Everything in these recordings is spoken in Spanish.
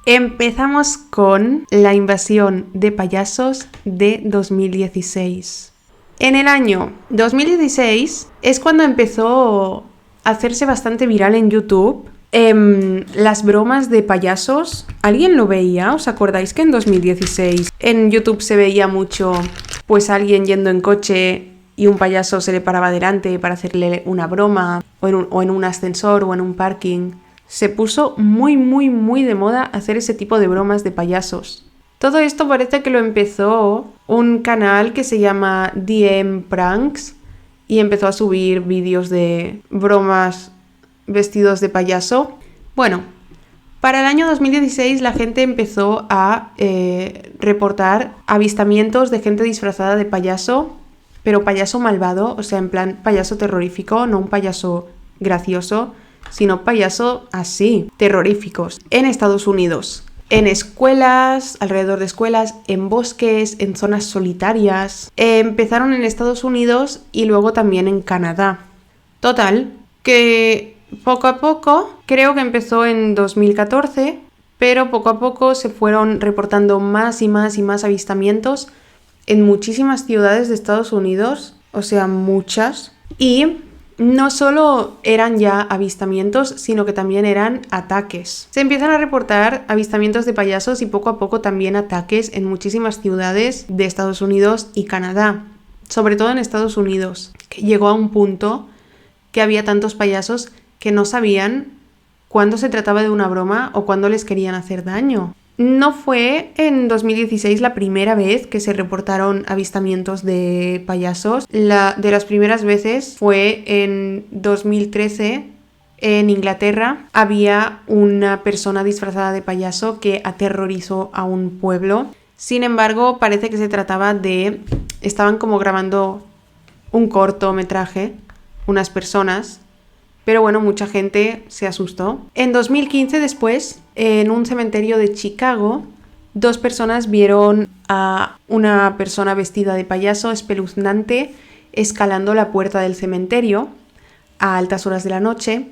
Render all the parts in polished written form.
Empezamos con la invasión de payasos de 2016. En el año 2016 es cuando empezó a hacerse bastante viral en YouTube las bromas de payasos. ¿Alguien lo veía? ¿Os acordáis que en 2016 en YouTube se veía mucho pues alguien yendo en coche y un payaso se le paraba delante para hacerle una broma o en un ascensor o en un parking? Se puso muy de moda hacer ese tipo de bromas de payasos. Todo esto parece que lo empezó un canal que se llama DM Pranks y empezó a subir vídeos de bromas vestidos de payaso. Bueno, para el año 2016 la gente empezó a reportar avistamientos de gente disfrazada de payaso, pero payaso malvado, o sea, en plan payaso terrorífico, no un payaso gracioso, sino payaso así, terroríficos, en Estados Unidos. En escuelas, alrededor de escuelas, en bosques, en zonas solitarias. Empezaron en Estados Unidos y luego también en Canadá. Total, que poco a poco, creo que empezó en 2014, pero poco a poco se fueron reportando más y más avistamientos en muchísimas ciudades de Estados Unidos, o sea, muchas. Y no solo eran ya avistamientos, sino que también eran ataques. Se empiezan a reportar avistamientos de payasos y poco a poco también ataques en muchísimas ciudades de Estados Unidos y Canadá. Sobre todo en Estados Unidos, que llegó a un punto que había tantos payasos que no sabían cuándo se trataba de una broma o cuándo les querían hacer daño. No fue en 2016 la primera vez que se reportaron avistamientos de payasos. De las primeras veces fue en 2013 en Inglaterra. Había una persona disfrazada de payaso que aterrorizó a un pueblo. Sin embargo, parece que se trataba de... Estaban como grabando un cortometraje, unas personas, pero bueno, mucha gente se asustó. En 2015 después, en un cementerio de Chicago, 2 personas vieron a una persona vestida de payaso espeluznante escalando la puerta del cementerio a altas horas de la noche,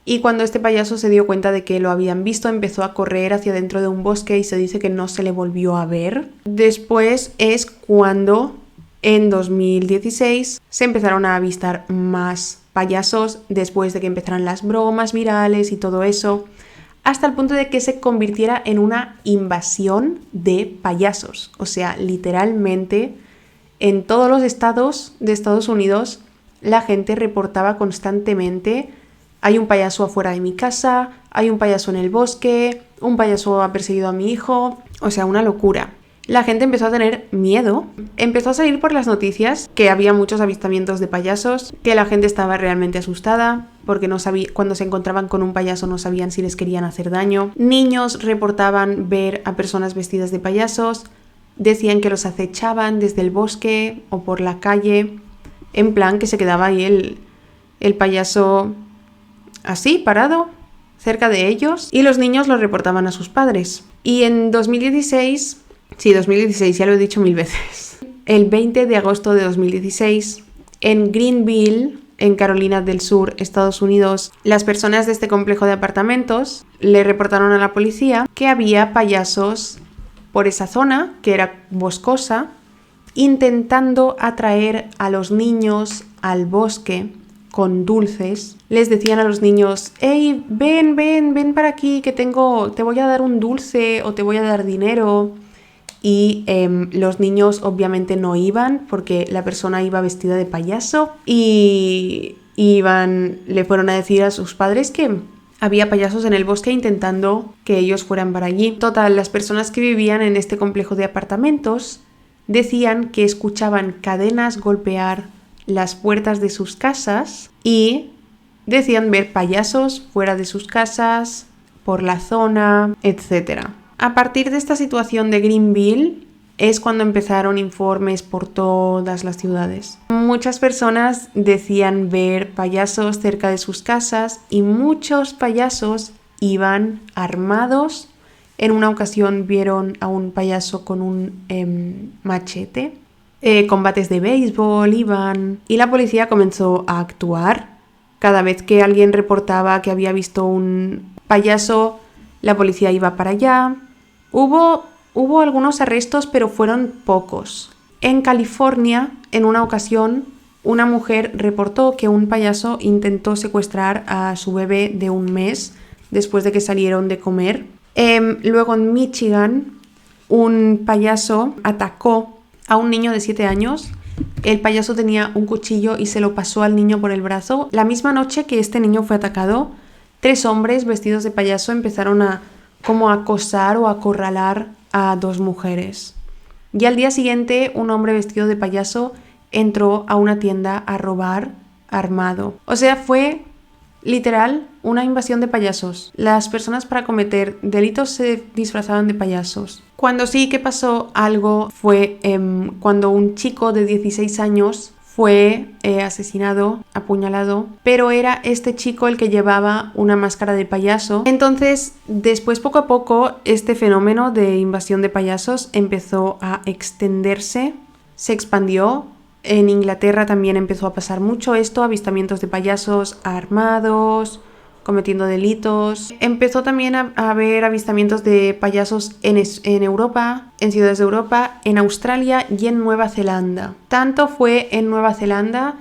y cuando este payaso se dio cuenta de que lo habían visto, empezó a correr hacia dentro de un bosque y se dice que no se le volvió a ver. Después es cuando en 2016 se empezaron a avistar más payasos después de que empezaran las bromas virales y todo eso, hasta el punto de que se convirtiera en una invasión de payasos. O sea, literalmente en todos los estados de Estados Unidos la gente reportaba constantemente: hay un payaso afuera de mi casa, hay un payaso en el bosque, un payaso ha perseguido a mi hijo. O sea, una locura. La gente empezó a tener miedo, empezó a salir por las noticias que había muchos avistamientos de payasos, que la gente estaba realmente asustada porque no sabía, cuando se encontraban con un payaso no sabían si les querían hacer daño. Niños reportaban ver a personas vestidas de payasos, decían que los acechaban desde el bosque o por la calle, en plan que se quedaba ahí el payaso así, parado, cerca de ellos, y los niños lo reportaban a sus padres. Y en 2016... Sí, 2016, ya lo he dicho 1000 veces. El 20 de agosto de 2016, en Greenville, en Carolina del Sur, Estados Unidos, las personas de este complejo de apartamentos le reportaron a la policía que había payasos por esa zona, que era boscosa, intentando atraer a los niños al bosque con dulces. Les decían a los niños: hey, ven para aquí, que te voy a dar un dulce o te voy a dar dinero. Y los niños obviamente no iban porque la persona iba vestida de payaso, y le fueron a decir a sus padres que había payasos en el bosque intentando que ellos fueran para allí. Total, las personas que vivían en este complejo de apartamentos decían que escuchaban cadenas golpear las puertas de sus casas y decían ver payasos fuera de sus casas, por la zona, etc. A partir de esta situación de Greenville es cuando empezaron informes por todas las ciudades. Muchas personas decían ver payasos cerca de sus casas y muchos payasos iban armados. En una ocasión vieron a un payaso con un machete. Combates de béisbol iban, y la policía comenzó a actuar. Cada vez que alguien reportaba que había visto un payaso, La policía iba para allá. Hubo algunos arrestos, pero fueron pocos. En California, en una ocasión, una mujer reportó que un payaso intentó secuestrar a su bebé de 1 mes después de que salieron de comer. Luego en Michigan, un payaso atacó a un niño de 7 años. El payaso tenía un cuchillo y se lo pasó al niño por el brazo. La misma noche que este niño fue atacado, 3 hombres vestidos de payaso empezaron a como acosar o acorralar a 2 mujeres. Y al día siguiente, un hombre vestido de payaso entró a una tienda a robar armado. O sea, fue literal una invasión de payasos. Las personas para cometer delitos se disfrazaban de payasos. Cuando sí que pasó algo fue cuando un chico de 16 años fue asesinado, apuñalado, pero era este chico el que llevaba una máscara de payaso. Entonces, después poco a poco, este fenómeno de invasión de payasos empezó a extenderse, se expandió. En Inglaterra también empezó a pasar mucho esto, avistamientos de payasos armados, cometiendo delitos. Empezó también a haber avistamientos de payasos en Europa, en ciudades de Europa, en Australia y en Nueva Zelanda. Tanto fue en Nueva Zelanda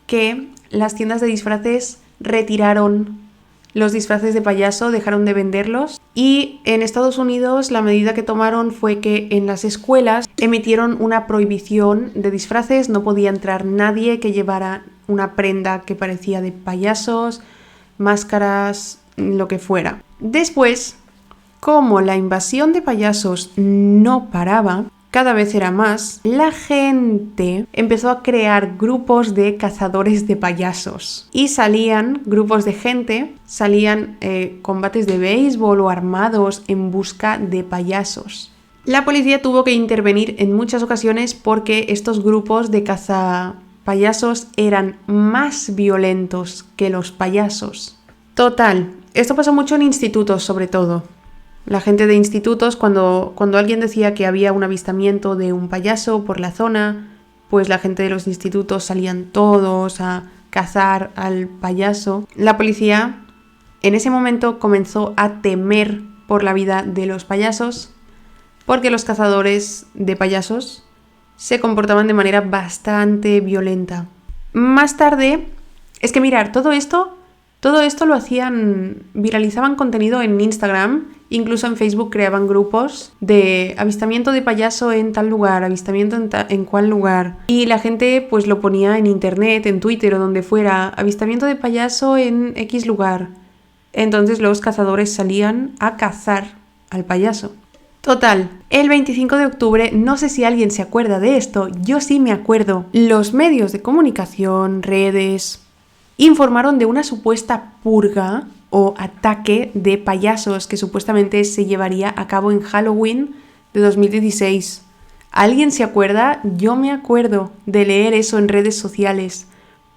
que las tiendas de disfraces retiraron los disfraces de payaso, dejaron de venderlos. Y en Estados Unidos la medida que tomaron fue que en las escuelas emitieron una prohibición de disfraces. No podía entrar nadie que llevara una prenda que parecía de payasos, máscaras, lo que fuera. Después, como la invasión de payasos no paraba, cada vez era más, la gente empezó a crear grupos de cazadores de payasos. Y salían grupos de gente, salían combates de béisbol o armados en busca de payasos. La policía tuvo que intervenir en muchas ocasiones porque estos grupos de cazapayasos eran más violentos que los payasos. Total, esto pasó mucho en institutos sobre todo. La gente de institutos, cuando alguien decía que había un avistamiento de un payaso por la zona, pues la gente de los institutos salían todos a cazar al payaso. La policía en ese momento comenzó a temer por la vida de los payasos, porque los cazadores de payasos se comportaban de manera bastante violenta. Más tarde, es que mirar, todo esto lo hacían, viralizaban contenido en Instagram, incluso en Facebook creaban grupos de avistamiento de payaso en tal lugar, avistamiento en cual lugar. Y la gente pues lo ponía en internet, en Twitter o donde fuera, avistamiento de payaso en X lugar. Entonces los cazadores salían a cazar al payaso. Total, el 25 de octubre, no sé si alguien se acuerda de esto, yo sí me acuerdo. Los medios de comunicación, redes, informaron de una supuesta purga o ataque de payasos que supuestamente se llevaría a cabo en Halloween de 2016. ¿Alguien se acuerda? Yo me acuerdo de leer eso en redes sociales.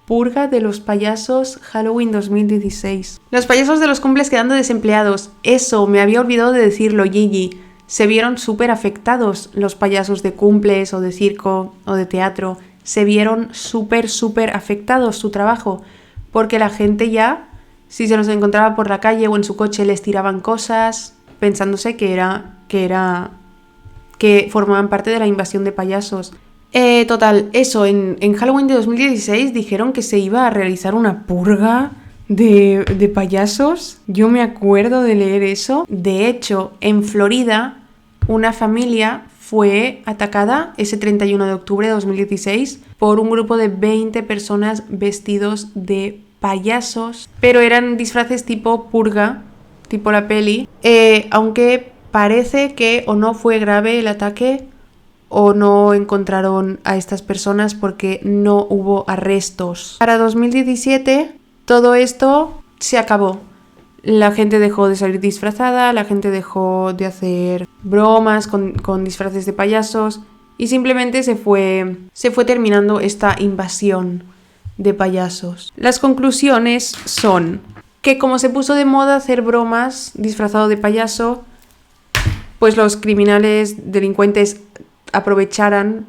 Purga de los payasos Halloween 2016. Los payasos de los cumples quedando desempleados. Eso, me había olvidado de decirlo, Gigi. Se vieron súper afectados los payasos de cumples o de circo o de teatro. Se vieron súper afectados su trabajo. Porque la gente ya, si se los encontraba por la calle o en su coche, les tiraban cosas pensándose que formaban parte de la invasión de payasos. Total, eso, en Halloween de 2016 dijeron que se iba a realizar una purga de payasos. Yo me acuerdo de leer eso. De hecho, en Florida, una familia fue atacada ese 31 de octubre de 2016 por un grupo de 20 personas vestidos de payasos, pero eran disfraces tipo purga, tipo la peli, aunque parece que o no fue grave el ataque o no encontraron a estas personas porque no hubo arrestos. Para 2017 todo esto se acabó. La gente dejó de salir disfrazada, la gente dejó de hacer bromas con disfraces de payasos y simplemente se fue terminando esta invasión de payasos. Las conclusiones son que como se puso de moda hacer bromas disfrazado de payaso, pues los criminales delincuentes aprovecharan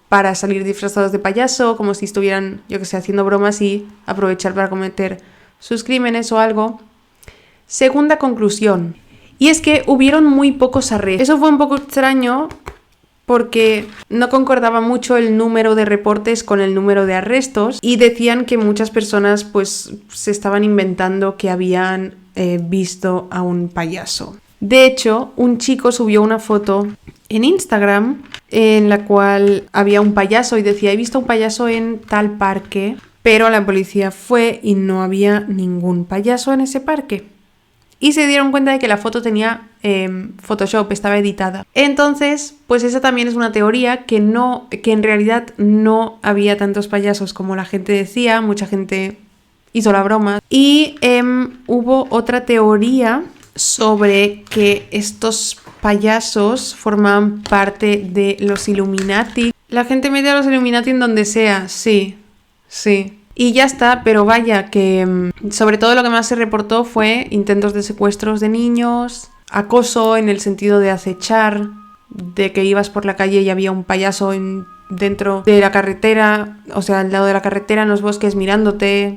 para salir disfrazados de payaso, como si estuvieran, yo que sé, haciendo bromas y aprovechar para cometer sus crímenes o algo. Segunda conclusión, Y es que hubieron muy pocos arrestos. Eso fue un poco extraño porque no concordaba mucho el número de reportes con el número de arrestos y decían que muchas personas pues se estaban inventando que habían visto a un payaso. De hecho, un chico subió una foto en Instagram en la cual había un payaso y decía: he visto un payaso en tal parque, pero la policía fue y no había ningún payaso en ese parque. Y se dieron cuenta de que la foto tenía Photoshop, estaba editada. Entonces, pues esa también es una teoría que en realidad no había tantos payasos como la gente decía. Mucha gente hizo la broma. Y hubo otra teoría sobre que estos payasos formaban parte de los Illuminati. La gente mete a los Illuminati en donde sea, sí. Y ya está, pero vaya, que sobre todo lo que más se reportó fue intentos de secuestros de niños, acoso en el sentido de acechar, de que ibas por la calle y había un payaso dentro de la carretera, o sea, al lado de la carretera, en los bosques, mirándote.